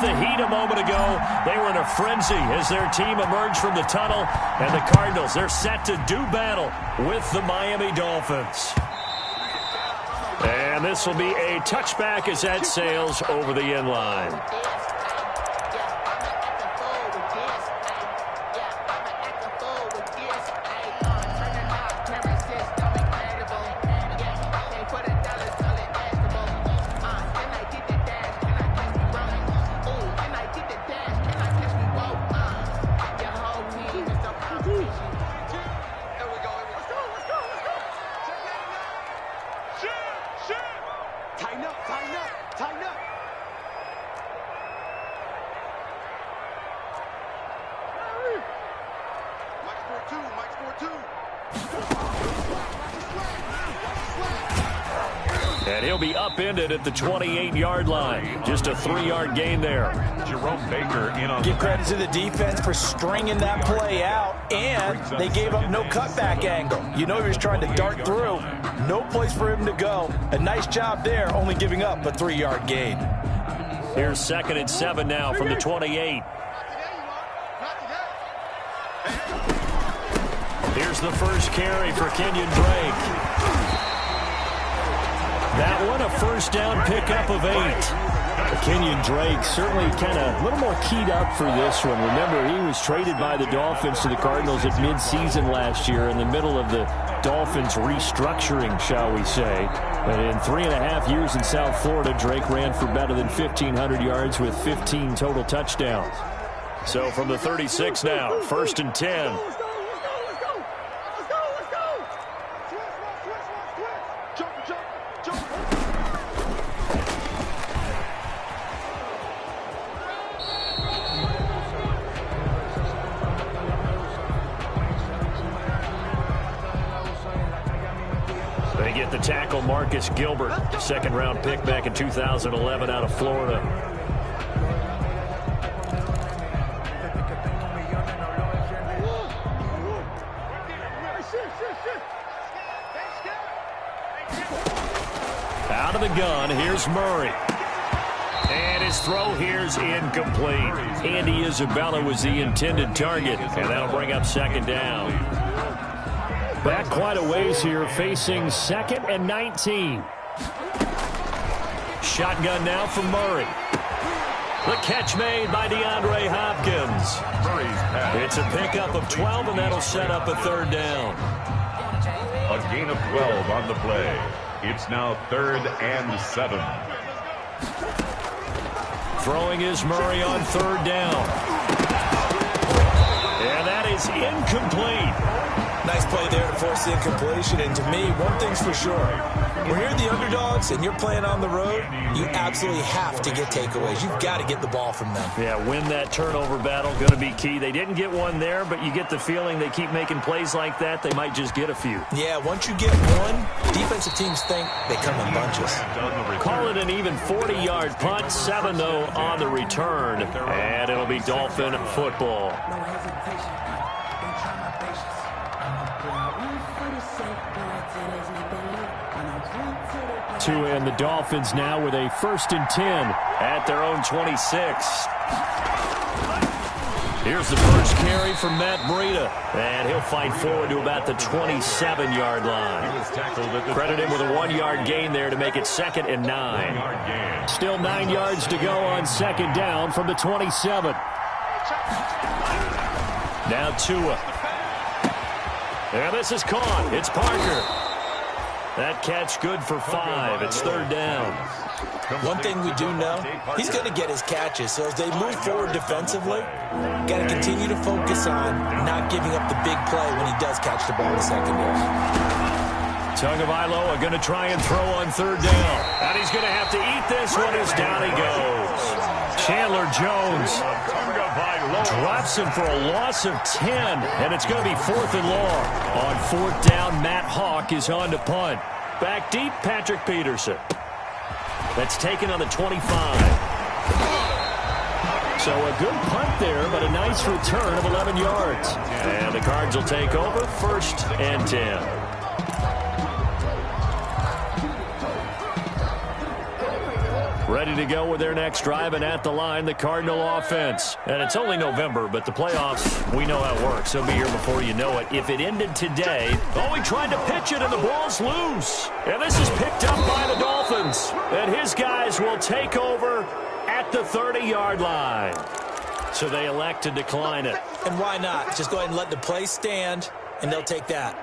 the heat a moment ago. They were in a frenzy as their team emerged from the tunnel. And the Cardinals, they're set to do battle with the Miami Dolphins. And this will be a touchback as that sails over the end line. And he'll be upended at the 28-yard line. Just a 3-yard gain there. Jerome Baker in on. Give credit to the defense for stringing that play out, and they gave up no cutback angle. You know he was trying to dart through. No place for him to go. A nice job there, only giving up a 3-yard gain. Here's 2nd and 7 now from the 28. Here's the first carry for Kenyon Drake. That one, a first down pickup of 8. Kenyon Drake certainly kind of a little more keyed up for this one. Remember, he was traded by the Dolphins to the Cardinals at midseason last year in the middle of the Dolphins restructuring, shall we say. And in 3.5 years in South Florida, Drake ran for better than 1,500 yards with 15 total touchdowns. So from the 36 now, 1st and 10. They get the tackle, Marcus Gilbert, 2nd-round pick back in 2011 out of Florida. Out of the gun, here's Murray. And his throw here's incomplete. Andy Isabella was the intended target, and that'll bring up 2nd down. Back quite a ways here, facing 2nd and 19. Shotgun now from Murray. The catch made by DeAndre Hopkins. It's a pickup of 12, and that'll set up a 3rd down. A gain of 12 on the play. It's now 3rd and 7. Throwing is Murray on 3rd down. And that is incomplete. Nice play there to force the incompletion. And to me, one thing's for sure. When you're the underdogs and you're playing on the road, you absolutely have to get takeaways. You've got to get the ball from them. Yeah, win that turnover battle, going to be key. They didn't get one there, but you get the feeling they keep making plays like that, they might just get a few. Yeah, once you get one, defensive teams think they come in bunches. Call it an even 40-yard punt. 7, though, on the return. And it'll be Dolphin football. And the Dolphins now with a 1st and 10 at their own 26. Here's the first carry from Matt Breida, and he'll fight forward to about the 27-yard line. Credit him with a 1-yard gain there to make it 2nd and 9. Still 9 yards to go on 2nd down from the 27. Now Tua. And this is caught. It's Parker. That catch good for 5. It's 3rd down. One thing we do know, he's going to get his catches. So as they move forward defensively, got to continue to focus on not giving up the big play when he does catch the ball in the secondary. Tagovailoa going to try and throw on 3rd down. And he's going to have to eat this one as down he goes. Chandler Jones drops him for a loss of 10, and it's going to be 4th and long. On 4th down, Matt Hawk is on to punt. Back deep, Patrick Peterson. That's taken on the 25. So a good punt there, but a nice return of 11 yards. And the Cards will take over, 1st and 10. Ready to go with their next drive, and at the line, the Cardinal offense. And it's only November, but the playoffs, we know how it works. They'll be here before you know it. If it ended today, he tried to pitch it, and the ball's loose. And this is picked up by the Dolphins. And his guys will take over at the 30-yard line. So they elect to decline it. And why not? Just go ahead and let the play stand, and they'll take that.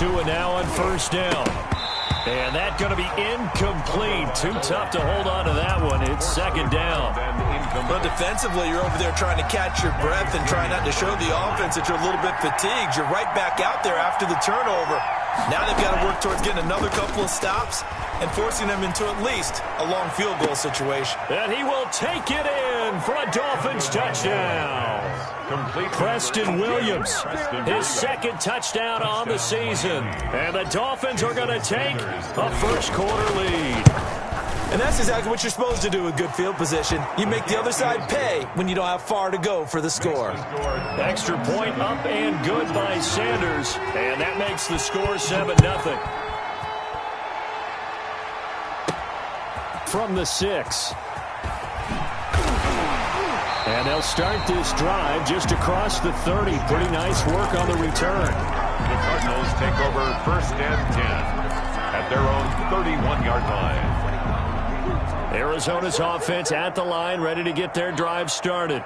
Tua now on first down. And that's going to be incomplete. Too tough to hold on to that one. It's second down. But defensively, you're over there trying to catch your breath and trying not to show the offense that you're a little bit fatigued. You're right back out there after the turnover. Now they've got to work towards getting another couple of stops and forcing them into at least a long field goal situation. And he will take it in for a Dolphins touchdown. Preston Williams, his second touchdown on the season. And the Dolphins are going to take a first-quarter lead. And that's exactly what you're supposed to do with good field position. You make the other side pay when you don't have far to go for the score. Extra point up and good by Sanders. And that makes the score 7-0. From the 6. And they'll start this drive just across the 30. Pretty nice work on the return. The Cardinals take over first and 10 at their own 31-yard line. Arizona's offense at the line, ready to get their drive started.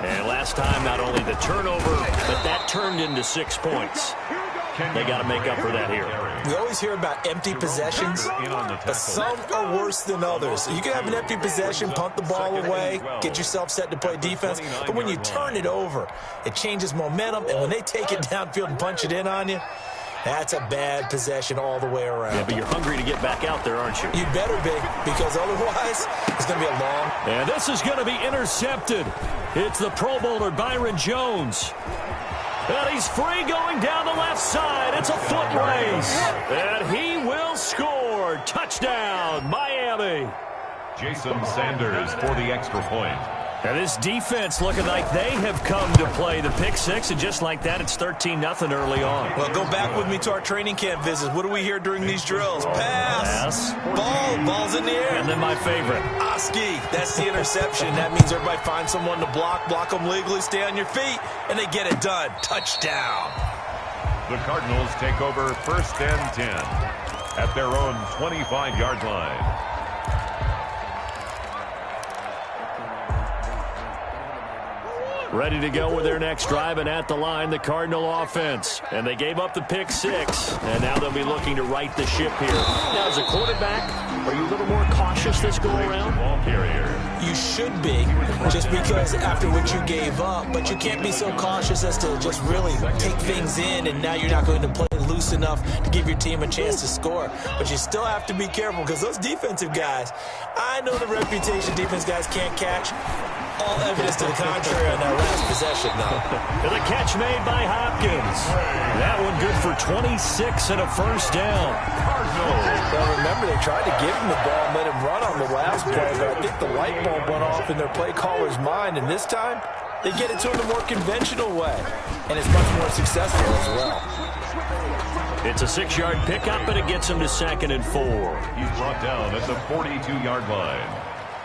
And last time, not only the turnover, but that turned into 6 points. They got to make up for that here. We always hear about empty possessions, but some are worse than others. You can have an empty possession, punt the ball away, get yourself set to play defense, but when you turn it over, it changes momentum, and when they take it downfield and punch it in on you, that's a bad possession all the way around. Yeah, but you're hungry to get back out there, aren't you? You better be, because otherwise it's going to be a long... And this is going to be intercepted. It's the Pro Bowler Byron Jones. And he's free going down the left side. It's a foot race. And he will score. Touchdown, Miami. Jason Sanders for the extra point. And this defense looking like they have come to play. The pick six, and just like that, it's 13-0 early on. Well, go back with me to our training camp visits. What do we hear during these drills? Pass. Ball's in the air. And then my favorite. Oski. That's the interception. That means everybody finds someone to block them legally, stay on your feet, and they get it done. Touchdown. The Cardinals take over first and 10 at their own 25-yard line. Ready to go with their next drive, and at the line, the Cardinal offense. And they gave up the pick six, and now they'll be looking to right the ship here. Now, as a quarterback, are you a little more cautious this go-around? You should be, just because after what you gave up, but you can't be so cautious as to just really take things in, and now you're not going to play loose enough to give your team a chance to score. But you still have to be careful, because those defensive guys, I know the reputation defense guys can't catch. All evidence to the contrary on that last possession, though. And the catch made by Hopkins. That one good for 26 and a first down. Well, remember, they tried to give him the ball and let him run on the last play, but I think the light bulb went off in their play caller's mind, and this time, they get it to him the more conventional way, and it's much more successful as well. It's a 6-yard pickup, and it gets him to 2nd and 4. He's brought down at the 42-yard line.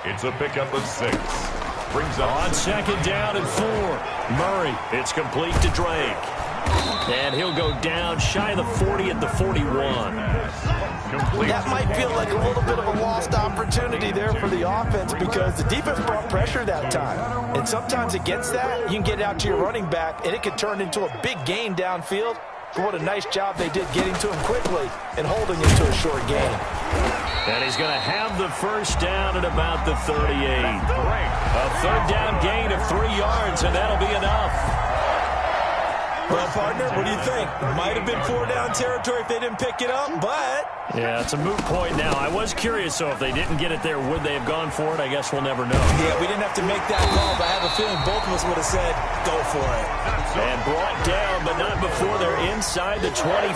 It's a pickup of 6. Brings up on 2nd down and 4. Murray, it's complete to Drake. And he'll go down shy of the 40 at the 41. That might feel like a little bit of a lost opportunity there for the offense, because the defense brought pressure that time. And sometimes against that, you can get out to your running back, and it could turn into a big gain downfield. But what a nice job they did getting to him quickly and holding him to a short gain. And he's going to have the first down at about the 38. A third down gain of 3 yards, and that'll be enough. Well, partner, what do you think? Might have been 4-down territory if they didn't pick it up, but... Yeah, it's a moot point now. I was curious, so if they didn't get it there, would they have gone for it? I guess we'll never know. Yeah, we didn't have to make that call, but I have a feeling both of us would have said, go for it. And brought down, but not before they're inside the 25.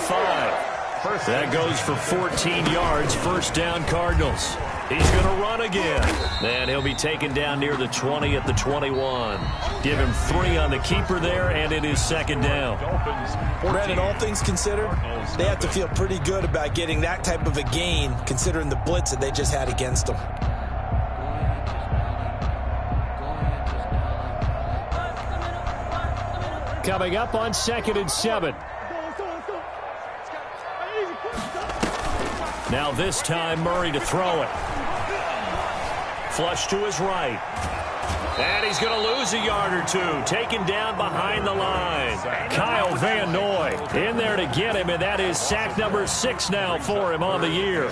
That goes for 14 yards. First down, Cardinals. He's going to run again. And he'll be taken down near the 20 at the 21. Give him 3 on the keeper there, and it is second down. Brandon, all things considered, they have to feel pretty good about getting that type of a gain, considering the blitz that they just had against them. Coming up on 2nd and 7. Now this time, Murray to throw it. Flush to his right. And he's going to lose a yard or 2. Taken down behind the line. Kyle Van Noy in there to get him, and that is sack number 6 now for him on the year.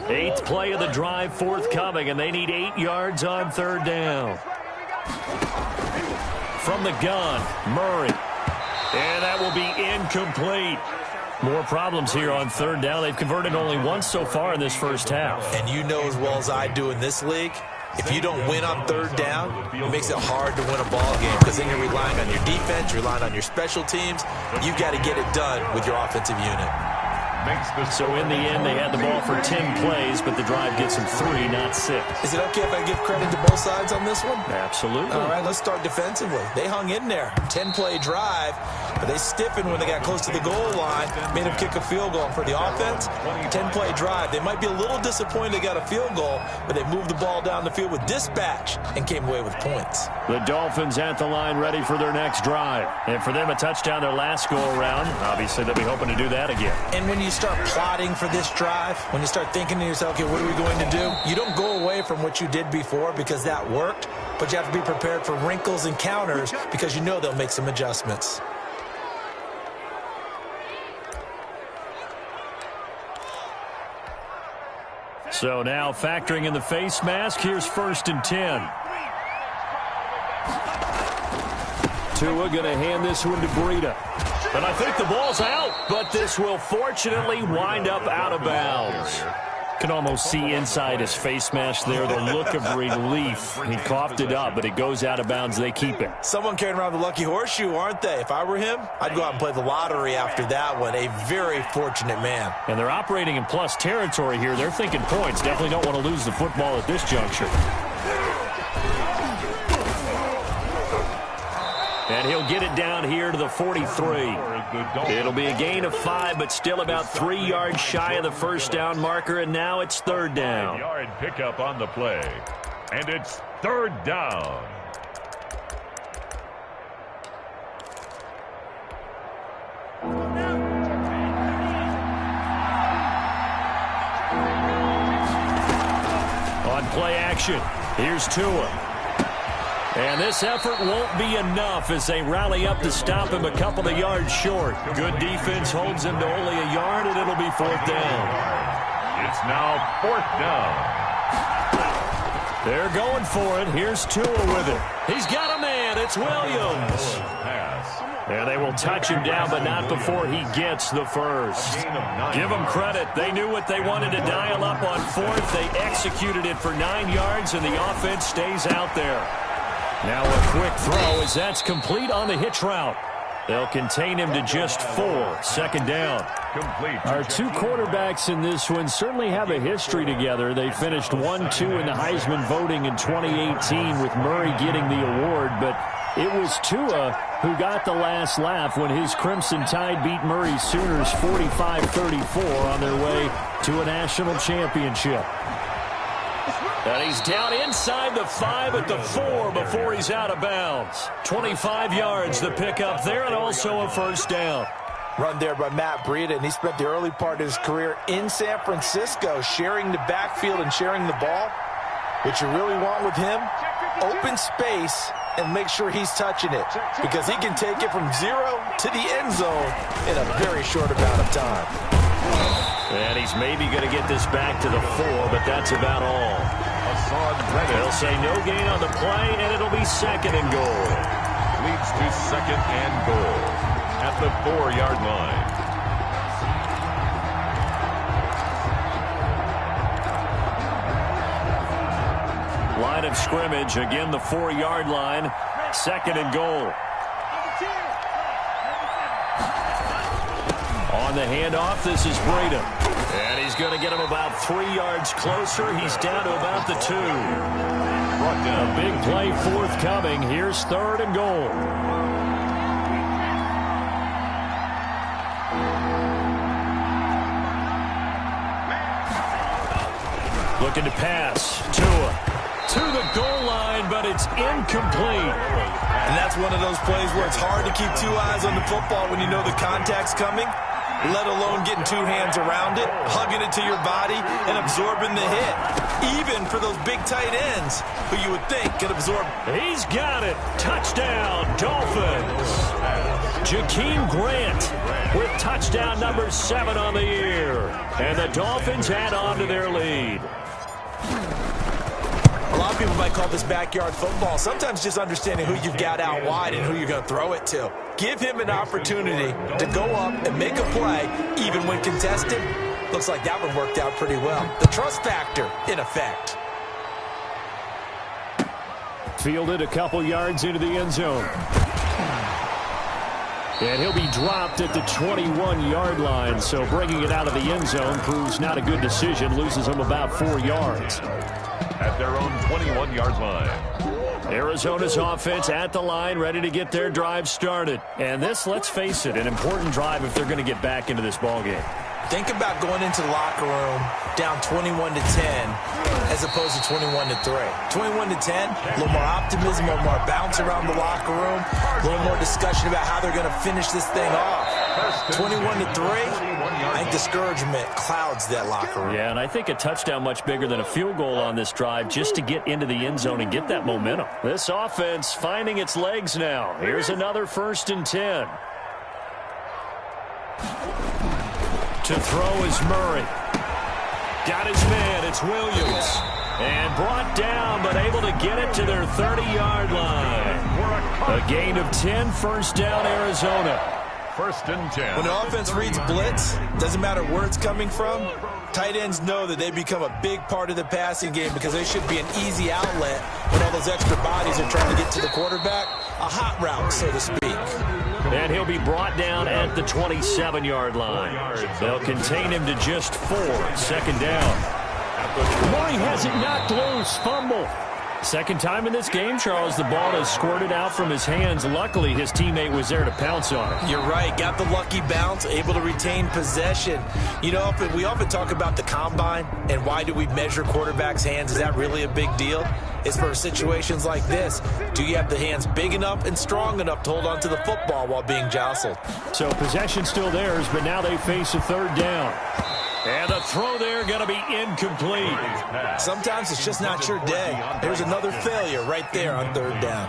8th play of the drive forthcoming, and they need 8 yards on 3rd down. From the gun, Murray. And that will be incomplete. More problems here on 3rd down. They've converted only once so far in this first half. And you know as well as I do in this league, if you don't win on 3rd down, it makes it hard to win a ball game because then you're relying on your defense, you're relying on your special teams. You've got to get it done with your offensive unit. So in the end, they had the ball for 10 plays, but the drive gets them 3, not 6. Is it okay if I give credit to both sides on this one? Absolutely. All right, let's start defensively. They hung in there. 10-play drive, but they stiffened when they got close to the goal line, made them kick a field goal. And for the offense, 10-play drive. They might be a little disappointed they got a field goal, but they moved the ball down the field with dispatch and came away with points. The Dolphins at the line ready for their next drive. And for them, a touchdown their last go-around. Obviously, they'll be hoping to do that again. And when you start plotting for this drive, when you start thinking to yourself, okay, what are we going to do? You don't go away from what you did before because that worked, but you have to be prepared for wrinkles and counters because you know they'll make some adjustments. So now factoring in the face mask, here's 1st and 10. Tua going to hand this one to Breida. And I think the ball's out, but this will fortunately wind up out of bounds. Can almost see inside his face mask there, the look of relief. He coughed it up, but it goes out of bounds. They keep it. Someone carrying around the lucky horseshoe, aren't they? If I were him, I'd go out and play the lottery after that one. A very fortunate man. And they're operating in plus territory here. They're thinking points. Definitely don't want to lose the football at this juncture. And he'll get it down here to the 43. It'll be a gain of 5, but still about 3 yards shy of the first down marker, and now it's 3rd down. Yard pickup on the play, and it's 3rd down. On play action, here's Tua. And this effort won't be enough as they rally up to stop him a couple of yards short. Good defense holds him to only a yard, and it'll be 4th down. It's now 4th down. They're going for it. Here's Tua with it. He's got a man. It's Williams. And they will touch him down, but not before he gets the first. Give them credit. They knew what they wanted to dial up on 4th. They executed it for 9 yards, and the offense stays out there. Now a quick throw as that's complete on the hitch route. They'll contain him to just 4. 2nd down. Our 2 quarterbacks in this one certainly have a history together. They finished 1-2 in the Heisman voting in 2018 with Murray getting the award, but it was Tua who got the last laugh when his Crimson Tide beat Murray's Sooners 45-34 on their way to a national championship. And he's down inside the 5 at the 4 before he's out of bounds. 25 yards the pickup there, and also a 1st down. Run there by Matt Breida, and he spent the early part of his career in San Francisco sharing the backfield and sharing the ball. What you really want with him, open space and make sure he's touching it because he can take it from 0 to the end zone in a very short amount of time. And he's maybe going to get this back to the 4, but that's about all. They'll say no gain on the play, and it'll be 2nd and goal. Leads to 2nd and goal at the 4-yard line. Line of scrimmage, again the 4-yard line. 2nd and goal. on the handoff. This is Breida. And he's going to get him about 3 yards closer. He's down to about the 2. A big play forthcoming. Here's 3rd and goal. Looking to pass. Tua to the goal line, but it's incomplete. And that's one of those plays where it's hard to keep 2 eyes on the football when you know the contact's coming, let alone getting 2 hands around it, hugging it to your body, and absorbing the hit. Even for those big tight ends who you would think could absorb. He's got it. Touchdown, Dolphins. Jakeem Grant with touchdown number 7 on the year. And the Dolphins add on to their lead. A lot of people might call this backyard football. Sometimes just understanding who you've got out wide and who you're going to throw it to. Give him an opportunity to go up and make a play, even when contested. Looks like that one worked out pretty well. The trust factor in effect. Fielded a couple yards into the end zone. And he'll be dropped at the 21-yard line, so bringing it out of the end zone proves not a good decision. Loses him about 4 yards. At their own 21-yard line. Arizona's offense at the line, ready to get their drive started. And this, let's face it, an important drive if they're going to get back into this ballgame. Think about going into the locker room down 21-10 as opposed to 21-3. 21-10, a little more optimism, a little more bounce around the locker room, a little more discussion about how they're going to finish this thing off. 21-3, I think discouragement clouds that locker room. Yeah, and I think a touchdown much bigger than a field goal on this drive just to get into the end zone and get that momentum. This offense finding its legs now. Here's another 1st and 10. To throw is Murray. Got his man. It's Williams. And brought down, but able to get it to their 30-yard line. A gain of 10, 1st down, Arizona. 1st and 10. When the offense reads blitz, doesn't matter where it's coming from, tight ends know that they become a big part of the passing game because they should be an easy outlet when all those extra bodies are trying to get to the quarterback. A hot route, so to speak. And he'll be brought down at the 27-yard line. They'll contain him to just 4. 2nd down. Murray has it knocked loose. Fumble. 2nd time in this game, Charles, the ball has squirted out from his hands. Luckily, his teammate was there to pounce on it. You're right. Got the lucky bounce, able to retain possession. You know, we often talk about the combine and why do we measure quarterbacks' hands. Is that really a big deal? It's for situations like this. Do you have the hands big enough and strong enough to hold on to the football while being jostled? So possession still theirs, but now they face a 3rd down. And the throw there going to be incomplete. Sometimes it's just not your day. There's another failure right there on 3rd down.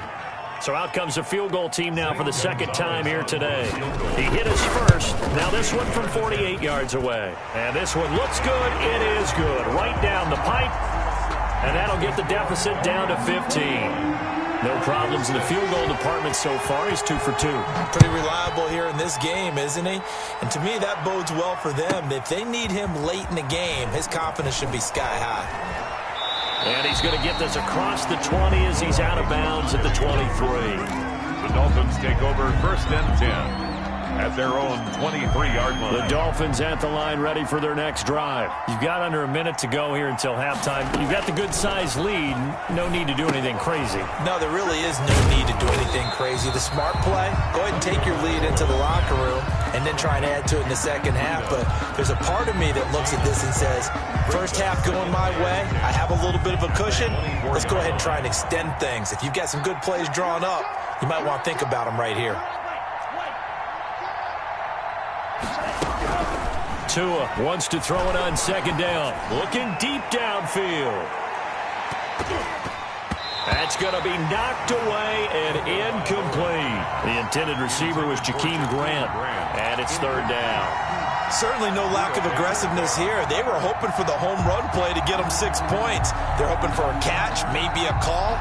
So out comes the field goal team now for the 2nd time here today. He hit his first. Now this one from 48 yards away. And this one looks good. It is good. Right down the pipe. And that'll get the deficit down to 15. No problems in the field goal department so far. He's 2 for 2. Pretty reliable here in this game, isn't he? And to me, that bodes well for them. If they need him late in the game, his confidence should be sky high. And he's going to get this across the 20 as he's out of bounds at the 23. The Dolphins take over 1st and 10. At their own 23-yard line. The Dolphins at the line ready for their next drive. You've got under a minute to go here until halftime. You've got the good-sized lead. No need to do anything crazy. No, there really is no need to do anything crazy. The smart play, go ahead and take your lead into the locker room and then try and add to it in the 2nd half. But there's a part of me that looks at this and says, 1st half going my way. I have a little bit of a cushion. Let's go ahead and try and extend things. If you've got some good plays drawn up, you might want to think about them right here. Tua wants to throw it on 2nd down. Looking deep downfield. That's going to be knocked away and incomplete. The intended receiver was Jakeem Grant, and it's 3rd down. Certainly no lack of aggressiveness here. They were hoping for the home run play to get them 6 points. They're hoping for a catch, maybe a call,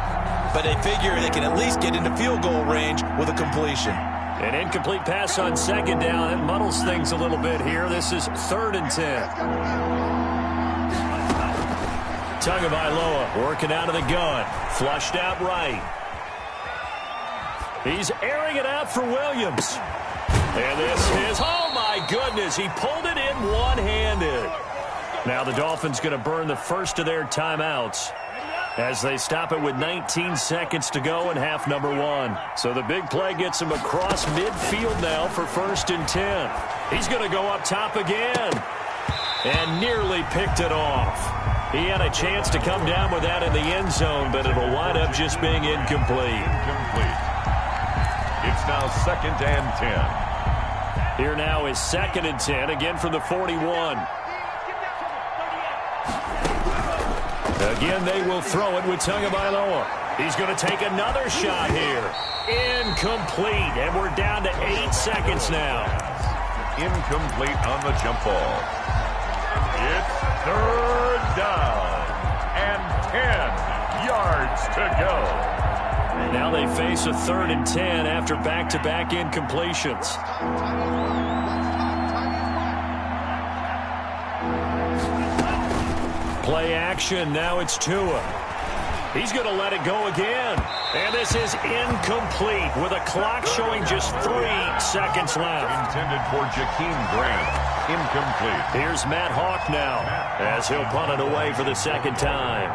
but they figure they can at least get into field goal range with a completion. An incomplete pass on 2nd down. It muddles things a little bit here. This is 3rd and 10. Tagovailoa working out of the gun. Flushed out right. He's airing it out for Williams. And this is, oh my goodness, he pulled it in one-handed. Now the Dolphins going to burn the first of their timeouts as they stop it with 19 seconds to go in half number 1. So the big play gets him across midfield now for 1st and 10. He's going to go up top again and nearly picked it off. He had a chance to come down with that in the end zone, but it'll wind up just being incomplete. It's now 2nd and 10. Here now is 2nd and 10, again from the 41. Again, they will throw it with Tagovailoa. He's going to take another shot here. Incomplete, and we're down to 8 seconds now. Incomplete on the jump ball. It's 3rd down and 10 yards to go. Now they face a 3rd and 10 after back-to-back incompletions. Play action. Now it's Tua. He's going to let it go again. And this is incomplete with a clock showing just 3 seconds left. Intended for Jakeem Grant. Incomplete. Here's Matt Hawk now as he'll punt it away for the 2nd time.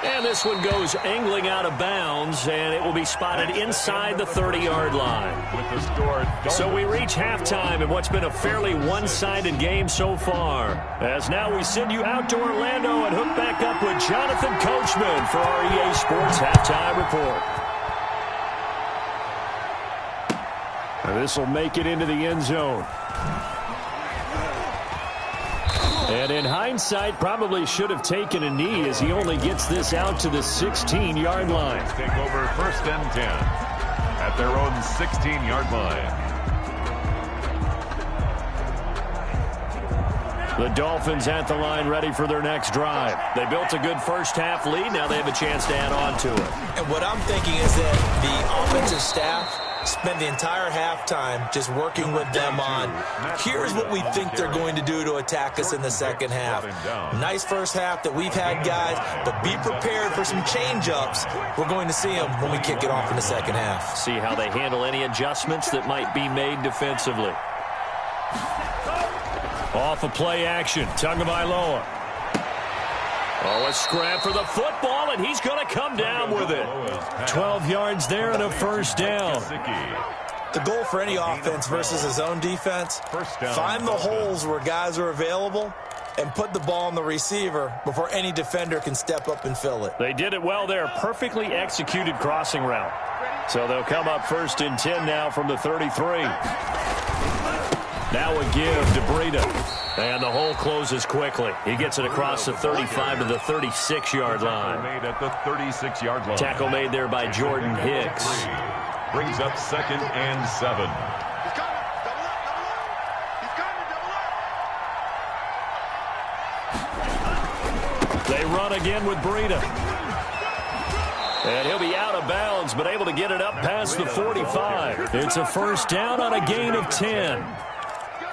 And this one goes angling out of bounds, and it will be spotted inside the 30-yard line. With the score, so we reach halftime in what's been a fairly one-sided game so far. As now we send you out to Orlando and hook back up with Jonathan Coachman for our EA Sports Halftime Report. And this will make it into the end zone. And in hindsight, probably should have taken a knee as he only gets this out to the 16-yard line. Take over 1st and 10 at their own 16-yard line. The Dolphins at the line ready for their next drive. They built a good first-half lead. Now they have a chance to add on to it. And what I'm thinking is that the offensive staff spend the entire halftime just working with them on, here's what we think they're going to do to attack us in the 2nd half. Nice first half that we've had, guys, but be prepared for some change-ups. We're going to see them when we kick it off in the 2nd half. See how they handle any adjustments that might be made defensively. Off of play action, Tagovailoa. Oh, a scrap for the football, and he's going to come down with it. 12 yards there and a 1st down. The goal for any offense versus his own defense, find the holes where guys are available and put the ball on the receiver before any defender can step up and fill it. They did it well there. Perfectly executed crossing route. So they'll come up 1st and 10 now from the 33. Now a give to Breida. And the hole closes quickly. He gets it across the 35 to the 36-yard line. Made at the 36-yard line. Tackle made there by Jordan Hicks. Brings up 2nd and 7. They run again with Breida. And he'll be out of bounds, but able to get it up past the 45. It's a 1st down on a gain of 10.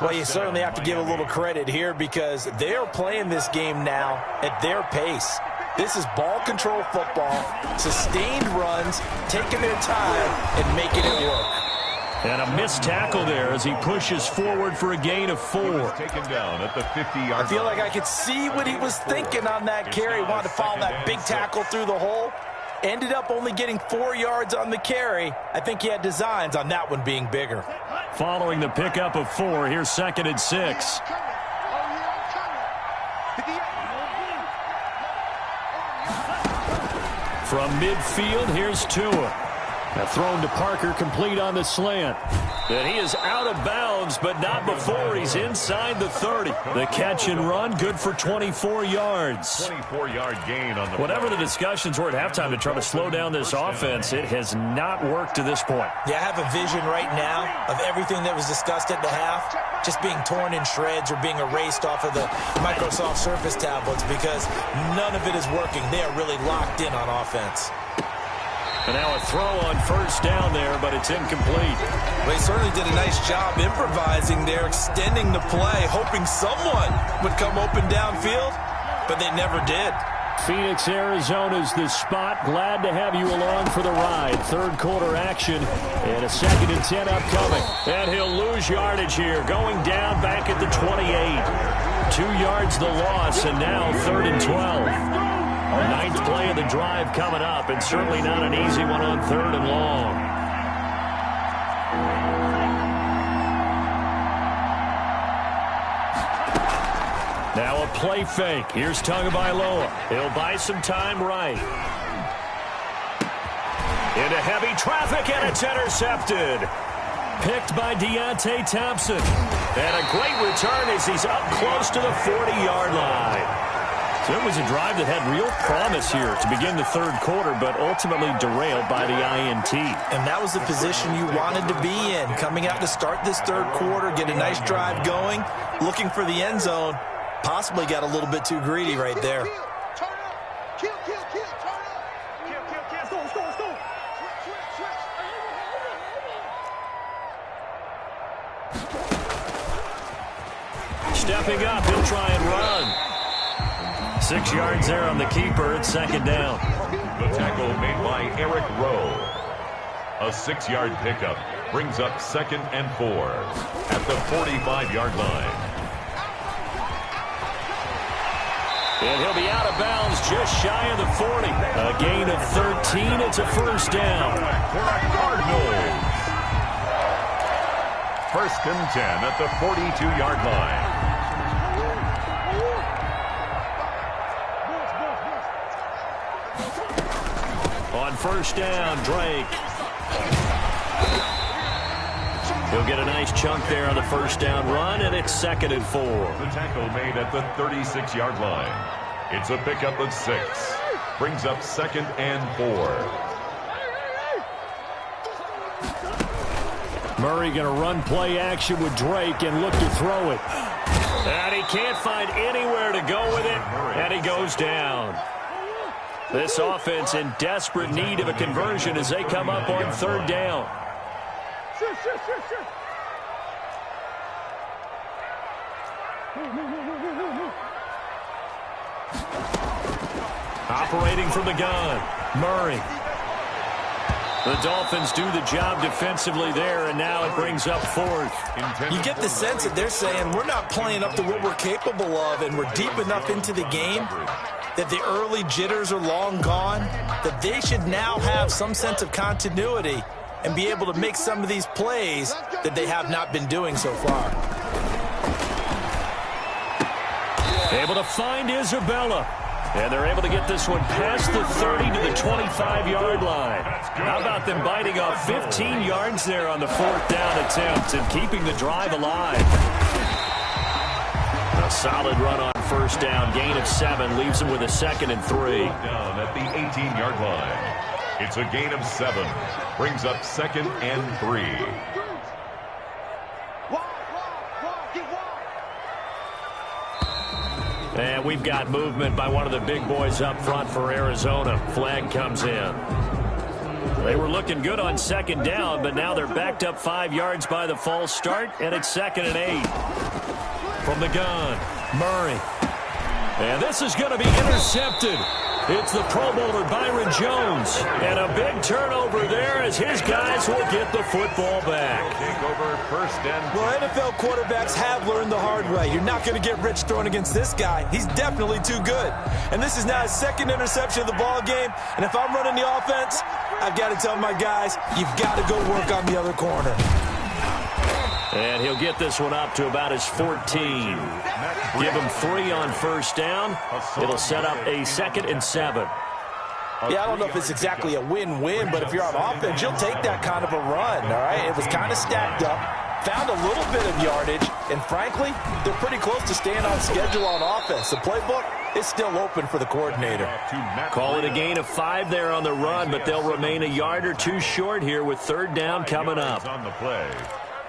Well, you certainly have to give a little credit here because they're playing this game now at their pace. This is ball control football, sustained runs, taking their time and making it work. And a missed tackle there as he pushes forward for a gain of 4. Taken down at the 50-yard line. I feel like I could see what he was thinking on that carry. Wanted to follow that big tackle through the hole. Ended up only getting 4 yards on the carry. I think he had designs on that one being bigger. Following the pickup of 4, here's 2nd and 6. From midfield, here's Tua. Now thrown to Parker, complete on the slant. And he is out of bounds, but not before he's inside the 30. The catch and run, good for 24 yards. 24-yard gain on the Whatever the discussions were at halftime to try to slow down this offense, it has not worked to this point. Yeah, I have a vision right now of everything that was discussed at the half just being torn in shreds or being erased off of the Microsoft Surface tablets because none of it is working. They are really locked in on offense. And now a throw on 1st down there, but it's incomplete. They certainly did a nice job improvising there, extending the play, hoping someone would come open downfield, but they never did. Phoenix, Arizona's the spot. Glad to have you along for the ride. Third quarter action and a 2nd and 10 upcoming. And he'll lose yardage here, going down back at the 28. 2 yards the loss, and now 3rd and 12. Our 9th play of the drive coming up, and certainly not an easy one on 3rd and long. Now a play fake. Here's Tagovailoa. He'll buy some time right. Into heavy traffic, and it's intercepted. Picked by Deontay Thompson. And a great return as he's up close to the 40-yard line. So it was a drive that had real promise here to begin the 3rd quarter, but ultimately derailed by the INT. And that was the position you wanted to be in. Coming out to start this 3rd quarter, get a nice drive going, looking for the end zone. Possibly got a little bit too greedy right there. Stepping up, he'll try and run. 6 yards there on the keeper. It's 2nd down. The tackle made by Eric Rowe. A 6-yard pickup brings up 2nd and 4 at the 45-yard line. And he'll be out of bounds just shy of the 40. A gain of 13. It's a 1st down. Cardinals. 1st and 10 at the 42-yard line. On 1st down, Drake. He'll get a nice chunk there on the 1st down run, and it's 2nd and 4. The tackle made at the 36-yard line. It's a pickup of 6. Brings up 2nd and 4. Murray going to run play action with Drake and look to throw it. And he can't find anywhere to go with it, and he goes down. This offense in desperate need of a conversion as they come up on 3rd down. Operating from the gun, Murray. The Dolphins do the job defensively there, and now it brings up 4th. You get the sense that they're saying we're not playing up to what we're capable of, and we're deep enough into the game that the early jitters are long gone, that they should now have some sense of continuity and be able to make some of these plays that they have not been doing so far. Able to find Isabella. And they're able to get this one past the 30 to the 25-yard line. How about them biting off 15 yards there on the 4th down attempt and keeping the drive alive? A solid run on 1st down. Gain of 7 leaves them with a 2nd and 3. Down at the 18-yard line. It's a gain of 7. Brings up 2nd and 3. And we've got movement by one of the big boys up front for Arizona. Flag comes in. They were looking good on 2nd down, but now they're backed up 5 yards by the false start, and it's 2nd and 8. From the gun, Murray. And this is going to be intercepted. It's the Pro Bowler Byron Jones. And a big turnover there as his guys will get the football back. Take over 1st and 10. Well, NFL quarterbacks have learned the hard way. You're not going to get rich throwing against this guy. He's definitely too good. And this is now his 2nd interception of the ball game. And if I'm running the offense, I've got to tell my guys, you've got to go work on the other corner. And he'll get this one up to about his 14. Give him 3 on 1st down. It'll set up a 2nd and 7. Yeah, I don't know if it's exactly a win-win, but if you're on offense, you'll take that kind of a run, all right? It was kind of stacked up, found a little bit of yardage, and frankly, they're pretty close to staying on schedule on offense. The playbook is still open for the coordinator. Call it a gain of 5 there on the run, but they'll remain a yard or 2 short here with 3rd down coming up. On the play.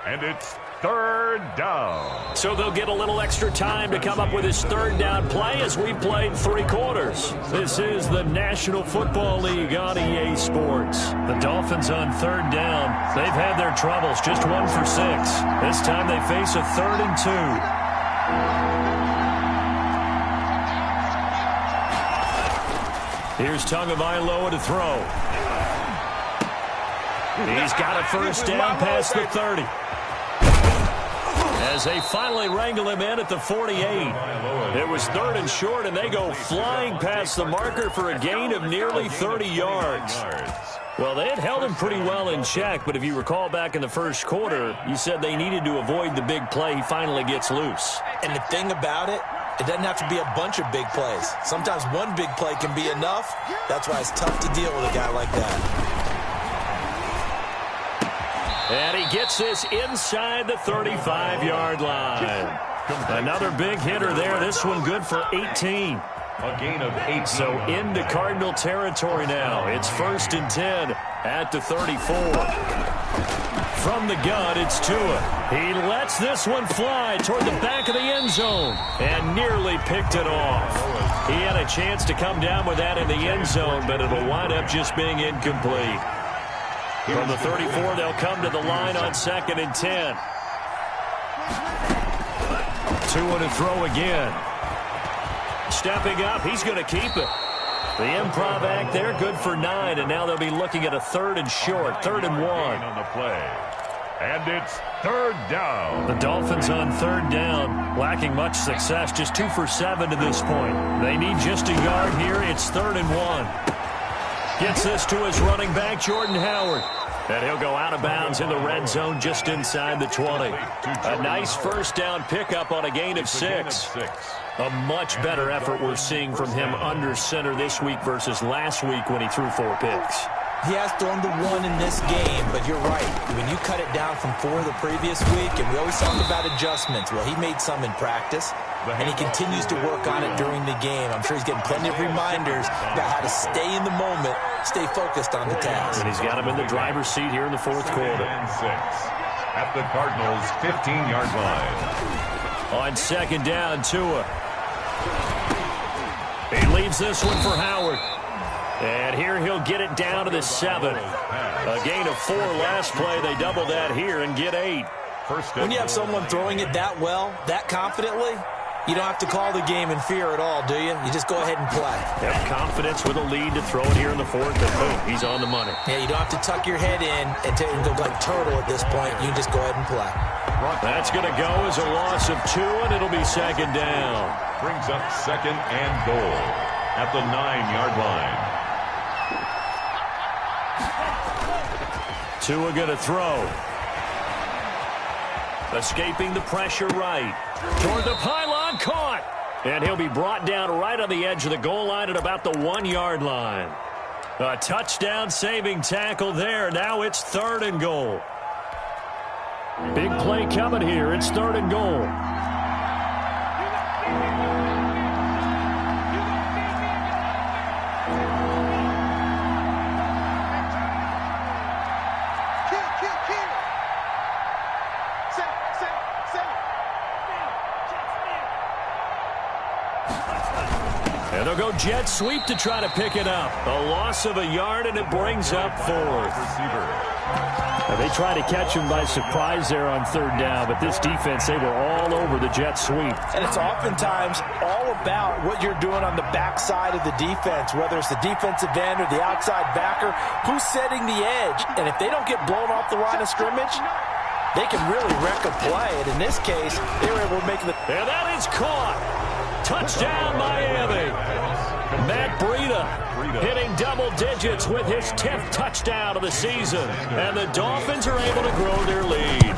And it's 3rd down. So they'll get a little extra time to come up with his 3rd down play as we played 3 quarters. This is the National Football League on EA Sports. The Dolphins on 3rd down. They've had their troubles, just 1 for 6. This time they face a 3rd and 2. Here's Tagovailoa to throw. He's got a first down past the 30. As they finally wrangle him in at the 48. It was 3rd and short, and they go flying past the marker for a gain of nearly 30 yards. Well, they had held him pretty well in check, but if you recall back in the first quarter, you said they needed to avoid the big play. He finally gets loose. And the thing about it, it doesn't have to be a bunch of big plays. Sometimes one big play can be enough. That's why it's tough to deal with a guy like that. And he gets this inside the 35-yard line. Another big hitter there. This one good for 18. A gain of 8. So into Cardinal territory now. It's 1st and 10 at the 34. From the gun, it's Tua. He lets this one fly toward the back of the end zone and nearly picked it off. He had a chance to come down with that in the end zone, but it'll wind up just being incomplete. From the 34, they'll come to the line on 2nd and 10. Tua to throw again. Stepping up, he's going to keep it. The improv act there, good for 9, and now they'll be looking at a 3rd and short, 3rd and 1. On the play. And it's 3rd down. The Dolphins on 3rd down, lacking much success, just 2 for 7 to this point. They need just a yard here. It's 3rd and 1. Gets this to his running back, Jordan Howard. And he'll go out of bounds in the red zone just inside the 20. A nice first down pickup on a gain of 6. A much better effort we're seeing from him under center this week versus last week when he threw 4 picks. He has thrown to 1 in this game, but you're right. When you cut it down from 4 the previous week, and we always talk about adjustments. Well, he made some in practice, and he continues to work on it during the game. I'm sure he's getting plenty of reminders about how to stay in the moment, stay focused on the task. And he's got him in the driver's seat here in the 4th quarter. And 6 at the Cardinals' 15-yard line. On 2nd down, Tua. He leaves this one for Howard. And here he'll get it down to the 7. A gain of 4 last play. They double that here and get 8. When you have someone throwing it that well, that confidently, you don't have to call the game in fear at all, do you? You just go ahead and play. Have confidence with a lead to throw it here in the 4th, and boom, he's on the money. Yeah, you don't have to tuck your head in and go like turtle at this point. You just go ahead and play. That's going to go as a loss of 2, and it'll be 2nd down. Brings up 2nd and goal at the 9-yard line. Tua going to throw. Escaping the pressure right. Toward the pylon, caught. And he'll be brought down right on the edge of the goal line at about the 1-yard line. A touchdown saving tackle there. Now it's 3rd and goal. Big play coming here. It's 3rd and goal. And they'll go jet sweep to try to pick it up. A loss of a yard, and it brings up 4th. They try to catch him by surprise there on 3rd down, but this defense, they were all over the jet sweep. And it's oftentimes all about what you're doing on the backside of the defense, whether it's the defensive end or the outside backer, who's setting the edge. And if they don't get blown off the line of scrimmage, they can really wreck a play. And in this case, they were able to make the... And that is caught. Touchdown, Miami. Matt Breida hitting double digits with his 10th touchdown of the season. And the Dolphins are able to grow their lead.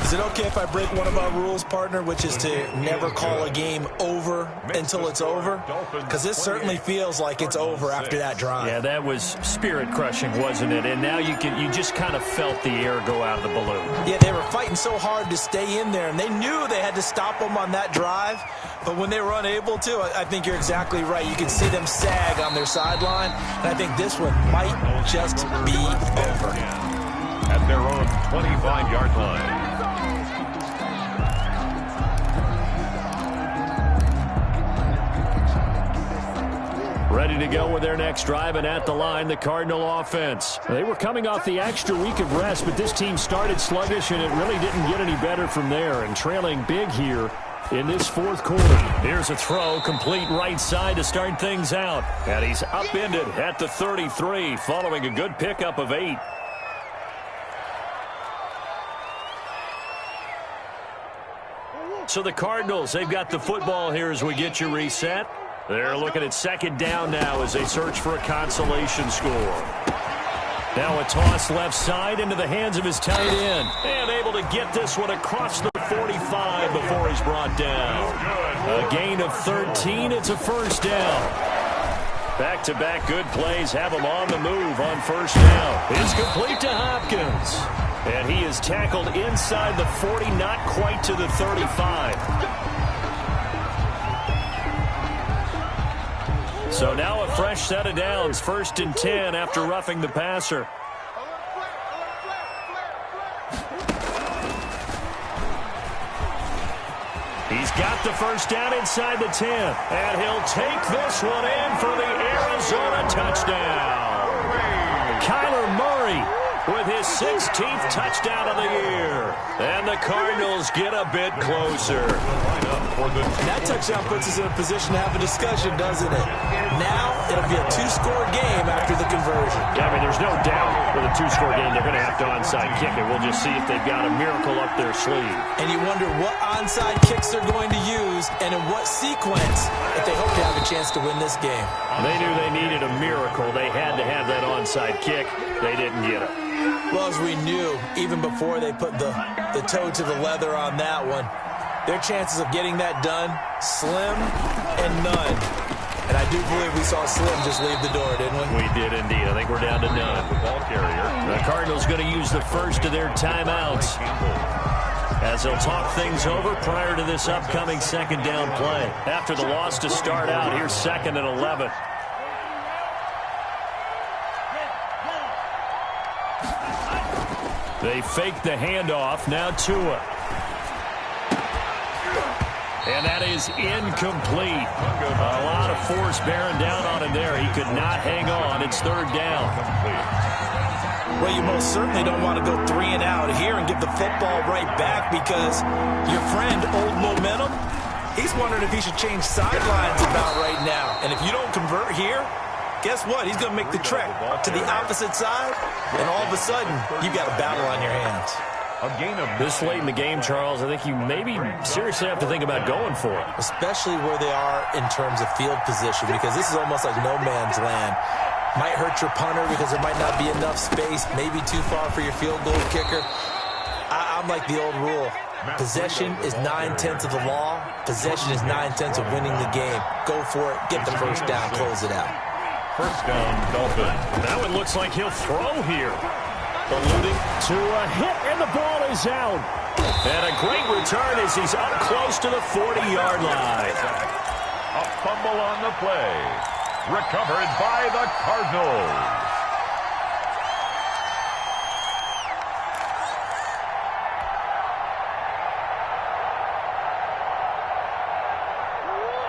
Is it okay if I break one of our rules, partner, which is to never call a game over until it's over? Because this certainly feels like it's over after that drive. Yeah, that was spirit-crushing, wasn't it? And now you just kind of felt the air go out of the balloon. Yeah, they were fighting so hard to stay in there, and they knew they had to stop them on that drive. But when they were unable to, I think you're exactly right. You can see them sag on their sideline, and I think this one might just be over. At their own 25-yard line. Ready to go with their next drive, and at the line, the Cardinal offense. They were coming off the extra week of rest, but this team started sluggish, and it really didn't get any better from there. And trailing big here, in this fourth quarter. Here's a throw, complete right side to start things out. And he's upended at the 33 following a good pickup of 8. So the Cardinals, they've got the football here as we get you reset. They're looking at second down now as they search for a consolation score. Now a toss left side into the hands of his tight end. And able to get this one across the 45 before he's brought down. A gain of 13. It's a first down. Back-to-back good plays have him on the move on first down. It's complete to Hopkins. And he is tackled inside the 40, not quite to the 35. So now a fresh set of downs, 1st and 10 after roughing the passer. He's got the first down inside the 10. And he'll take this one in for the Arizona touchdown. Kyler Murray with his 16th touchdown of the year. And the Cardinals get a bit closer. That touchdown puts us in a position to have a discussion, doesn't it? Now it'll be a 2-score game after the conversion. Yeah, I mean, there's no doubt with a 2-score game they're going to have to onside kick it. We'll just see if they've got a miracle up their sleeve. And you wonder what onside kicks they're going to use and in what sequence if they hope to have a chance to win this game. They knew they needed a miracle. They had to have that onside kick. They didn't get it. Well, as we knew, even before they put the toe to the leather on that one, their chances of getting that done, slim and none. And I do believe we saw Slim just leave the door, didn't we? We did indeed. I think we're down to none. The ball carrier. The Cardinals going to use the first of their timeouts as they'll talk things over prior to this upcoming second down play. After the loss to start out, here's 2nd and 11. They fake the handoff. Now Tua. And that is incomplete. A lot of force bearing down on him there. He could not hang on. It's 3rd down. Well, you most certainly don't want to go 3 and out here and give the football right back because your friend, Old Momentum, he's wondering if he should change sidelines about right now. And if you don't convert here, guess what? He's going to make the trek to the opposite side, and all of a sudden, you got a battle on your hands. This late in the game, Charles, I think you maybe seriously have to think about going for it. Especially where they are in terms of field position, because this is almost like no man's land. Might hurt your punter because there might not be enough space, maybe too far for your field goal kicker. I'm like the old rule. Possession is 9/10 of the law. Possession is 9/10 of winning the game. Go for it. Get the first down. Close it out. First down, Dolphins. Now it looks like he'll throw here. Alluding to a hit, and the ball is out. And a great return as he's up close to the 40-yard line. A fumble on the play. Recovered by the Cardinals.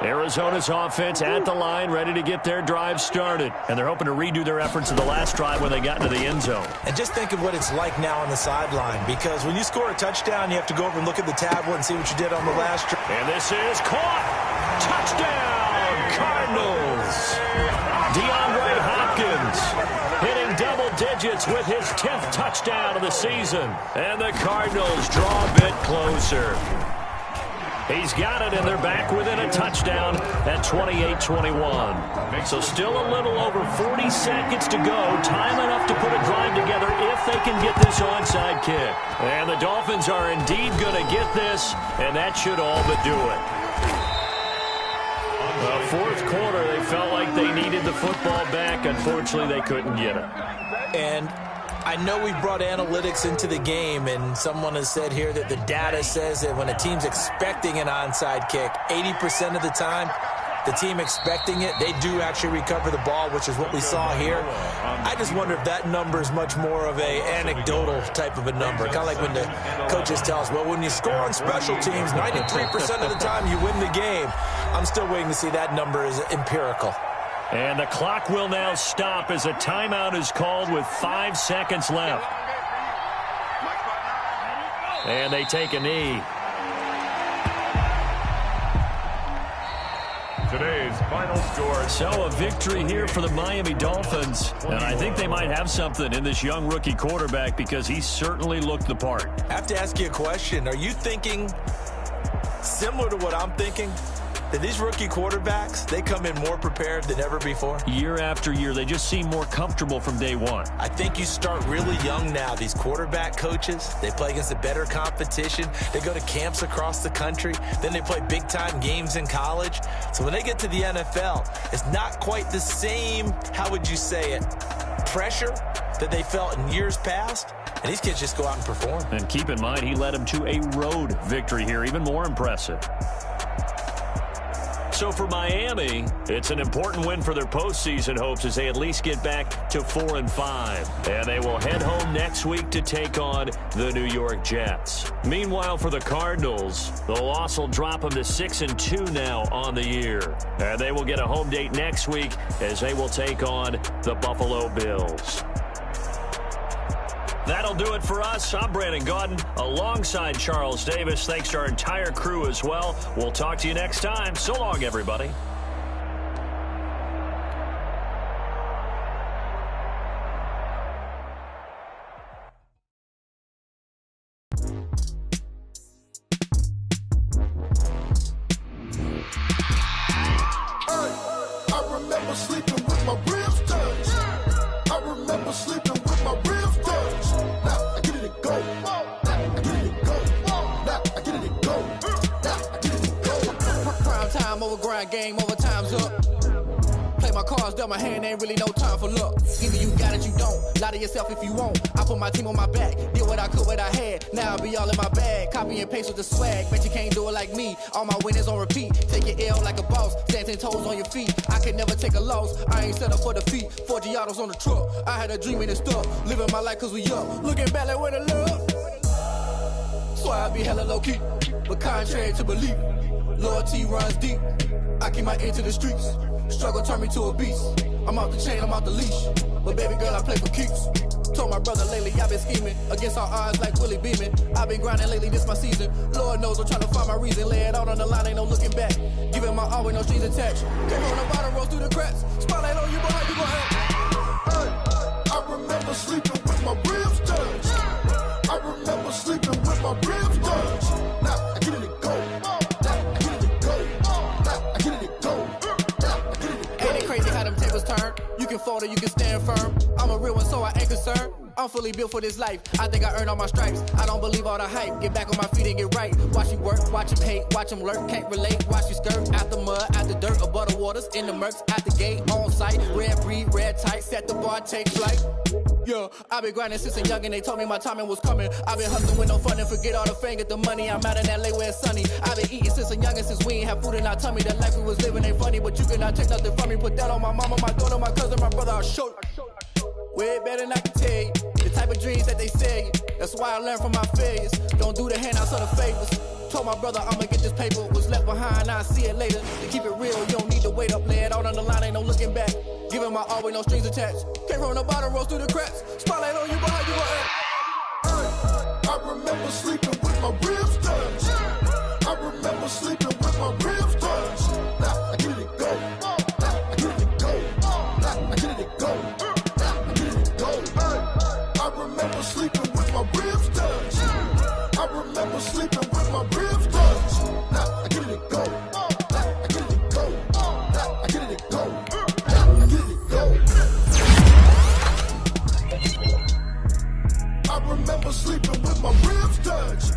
Arizona's offense at the line, ready to get their drive started. And they're hoping to redo their efforts of the last drive when they got into the end zone. And just think of what it's like now on the sideline, because when you score a touchdown, you have to go over and look at the tablet and see what you did on the last drive. And this is caught. Touchdown, Cardinals. DeAndre Hopkins hitting double digits with his 10th touchdown of the season. And the Cardinals draw a bit closer. He's got it, and they're back within a touchdown at 28-21. So still a little over 40 seconds to go. Time enough to put a drive together if they can get this onside kick. And the Dolphins are indeed going to get this, and that should all but do it. Fourth quarter, they felt like they needed the football back. Unfortunately, they couldn't get it. And I know we've brought analytics into the game, and someone has said here that the data says that when a team's expecting an onside kick, 80% of the time, the team expecting it, they do actually recover the ball, which is what we saw here. I just wonder if that number is much more of a anecdotal type of a number. Kind of like when the coaches tell us, well, when you score on special teams, 93% of the time you win the game. I'm still waiting to see that number is empirical. And the clock will now stop as a timeout is called with 5 seconds left. And they take a knee. Today's final score. So a victory here for the Miami Dolphins. And I think they might have something in this young rookie quarterback because he certainly looked the part. I have to ask you a question. Are you thinking similar to what I'm thinking? That these rookie quarterbacks, they come in more prepared than ever before? Year after year, they just seem more comfortable from day one. I think you start really young now. These quarterback coaches, they play against a better competition. They go to camps across the country. Then they play big-time games in college. So when they get to the NFL, it's not quite the same, how would you say it, pressure that they felt in years past. And these kids just go out and perform. And keep in mind, he led them to a road victory here, even more impressive. So for Miami, it's an important win for their postseason hopes as they at least get back to 4-5. And they will head home next week to take on the New York Jets. Meanwhile, for the Cardinals, the loss will drop them to 6-2 now on the year. And they will get a home date next week as they will take on the Buffalo Bills. That'll do it for us. I'm Brandon Gaudin alongside Charles Davis. Thanks to our entire crew as well. We'll talk to you next time. So long, everybody. I remember sleeping with my ribs touched. I remember sleeping with my ribs touched. Now I get it and go. Now I get it and go. Now I get it and go. Now I get it and go. Prime time over grind game, over time's up. Play my cards, dealt my hand, ain't really no time for luck. Either you got it, you don't. Lie to yourself if you won't. I put my team on my back, did what I could, what I had. Now I be all in my bag, copy and paste with the swag. Bet you can't do it like me. All my winners on repeat. Take your L like a boss, stand 10 toes on your feet. I can never take a loss, I ain't set up for defeat. 4 Giottos on the truck, I had a dream and it stuck. Living my life cause we up, looking back like where the love. So I be hella low key, but contrary to belief, loyalty runs deep. I keep my ear to the streets. Struggle turned me to a beast. I'm off the chain, I'm off the leash. But baby girl, I play for keeps. Told my brother lately, I've been scheming against all odds like Willie Beeman. I've been grinding lately, this my season. Lord knows I'm trying to find my reason. Lay it out on the line, ain't no looking back. Giving my all with no strings attached. Came on the bottom, rose through the cracks. Spotlight on you, boy, how you gon' act? I remember sleeping with my ribs touched. I remember sleeping with my ribs touched. Now I get it and go. Now I get it and go. Now I get it and go. Ain't it crazy how them tables turn? You can fold or you can stand firm. I'm a real one, so I ain't concerned. I'm fully built for this life. I think I earned all my stripes. I don't believe all the hype. Get back on my feet and get right. Watch you work, watch him hate, watch him lurk. Can't relate, watch you skirt. Out the mud, out the dirt, above the waters, in the murks, at the gate, on site. Red breed, red tight, set the bar, take flight. Yeah, I been grinding since a youngin'. They told me my timing was coming. I been hustling with no fun and forget all the fame, get the money. I'm out in LA where it's sunny. I been eating since a youngin', since we ain't have food in our tummy. The life we was living ain't funny, but you cannot take nothing from me. Put that on my mama, my daughter, my cousin, my brother. I'll show you. Way better than I can tell you. The type of dreams that they sell you. That's why I learned from my failures. Don't do the handouts or the favors. Told my brother I'ma get this paper. Was left behind, I'll see it later. To keep it real, you don't need to wait up. Lay it out on the line, ain't no looking back. Giving my all with no strings attached. Came from the bottom, rose through the cracks. Spotlight on you, boy, how you gon' act? I remember sleeping with my ribs touched. I remember sleeping with my ribs touched. Now I get it and go. Now I get it and go. Now I get it and go. Now I get it and go. I remember sleeping with my ribs touched. I remember sleeping with my ribs touched. Now I get it and go. Now I get it and go. Now I get it and go. Now I get it and go. I remember sleeping with my ribs touched.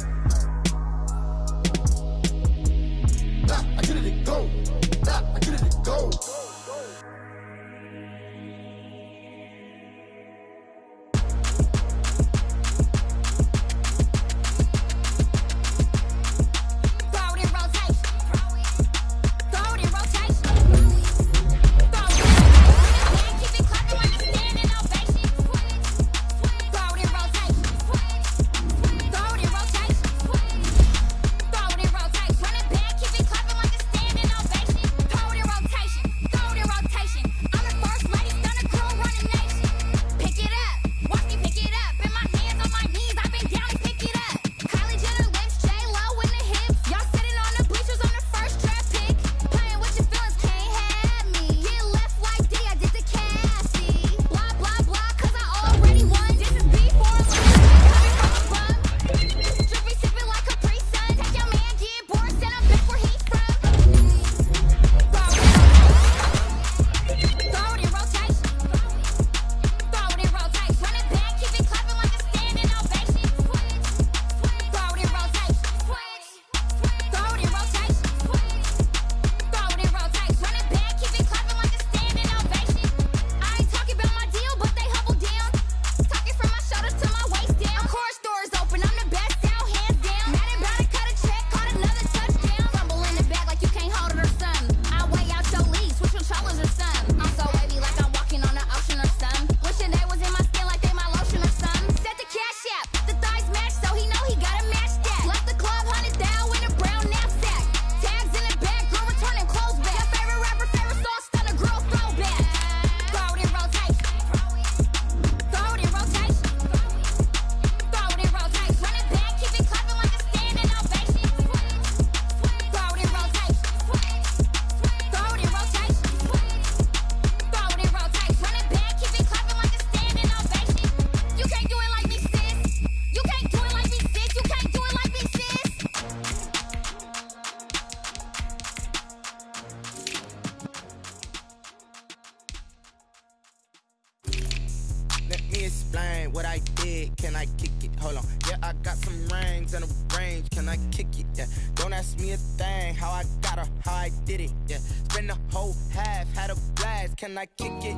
explain what I did? Can I kick it? Hold on. Yeah, I got some rings and a range. Can I kick it? Yeah. Don't ask me a thing. How I got her, how I did it. Yeah. Spend the whole half, had a blast. Can I kick it?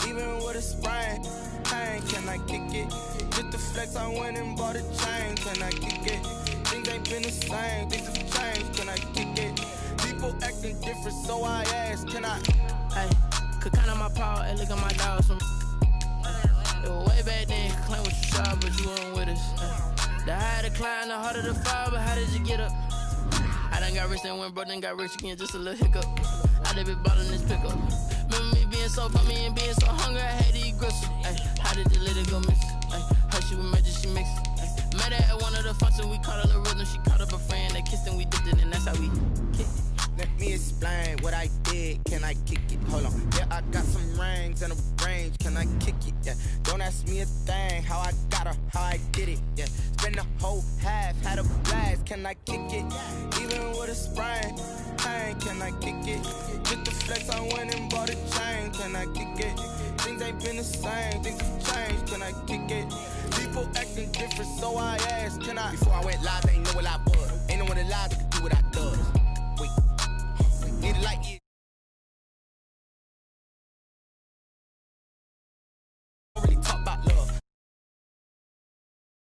Even with a sprain. Pain, can I kick it? Just the flex, I went and bought a chain. Can I kick it? Things ain't been the same. Things have changed. Can I kick it? People acting different, so I asked. Can I? Hey, could count on my power and look at my dogs from. It was way back then, could claim what you saw, but you weren't with us. The higher the climb, the harder the fall, but how did you get up? I done got rich and went broke, then got rich again, just a little hiccup. I done been ballin' this pickup. Remember me being so funny and being so hungry, I had to eat gristle. How did you let it go miss? Her she was magic, she mixed. Met her at one of the functions, we caught her the rhythm, she caught up a friend, they kissed and we dipped it, and that's how we kicked it. Let me explain what I did. Can I kick it? Hold on. Yeah, I got some rings and a range. Can I kick it? Yeah. Don't ask me a thing. How I got her, how I did it. Yeah. Spend the whole half, had a blast. Can I kick it? Even with a sprain. Pain, can I kick it? With the flex, I went and bought a chain. Can I kick it? Things ain't been the same. Things have changed. Can I kick it? People acting different, so I asked. Can I? Before I went live, they ain't know what I was. Ain't no one alive.